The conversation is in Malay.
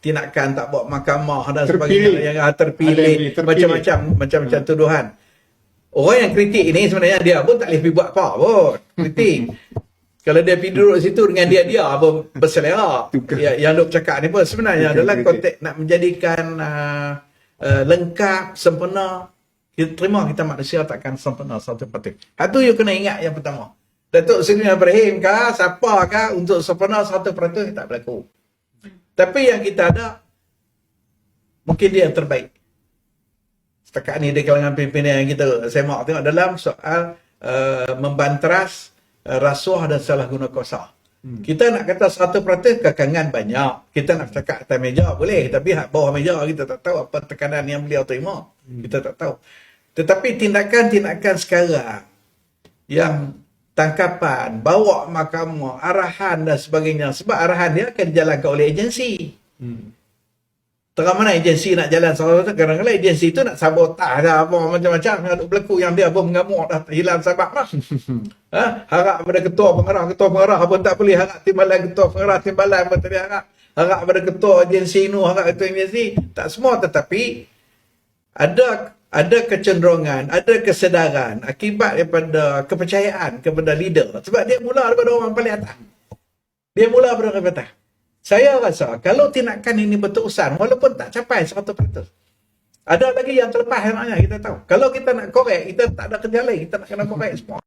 tindakan tak bawa mahkamah dan Terpilih. sebagainya yang terpilih, macam-macam tuduhan. Orang yang kritik ini sebenarnya dia pun tak boleh pergi buat apa pun. Kritik. Kalau dia pergi duduk situ dengan dia pun berselera. Yang duk cakap ni pun sebenarnya adalah konteks nak menjadikan lengkap, sempurna. Kita terima kita manusia takkan sempurna satu parti. Itu you kena ingat yang pertama. Datuk Seri Ibrahim kah, siapa kah untuk sempurna 100% tak berlaku. Tapi yang kita ada, mungkin dia yang terbaik. Setakat ni di kalangan pimpinan yang kita semak tengok dalam soal membanteras rasuah dan salah guna kuasa. Kita nak kata 100% kekangan banyak. Kita nak cakap atas meja boleh. Tapi bawah meja kita tak tahu apa tekanan yang beliau terima. Kita tak tahu. Tetapi tindakan-tindakan sekarang yang tangkapan, bawa mahkamah, arahan dan sebagainya. Sebab arahan dia akan dijalankan oleh agensi. Terang mana agensi nak jalan seorang-seorang, kadang-kadang agensi tu nak sabotaj apa macam-macam yang berlaku yang dia pun mengamuk dah hilang sabab lah. Harap pada ketua pengarah pun tak boleh, harap timbalan ketua pengarah timbalan pun tak boleh harap pada ketua agensi nu, harap ketua agensi, tak semua. Tetapi ada kecenderungan, ada kesedaran akibat daripada kepercayaan kepada leader, sebab dia mula daripada orang paling atas. Dia mula daripada orang paling atas. Saya rasa kalau tindakan ini berterusan, walaupun tak capai 100%, ada lagi yang terlepas yang kita tahu. Kalau kita nak korek, kita tak ada kerja lain, kita nak kena korek semua.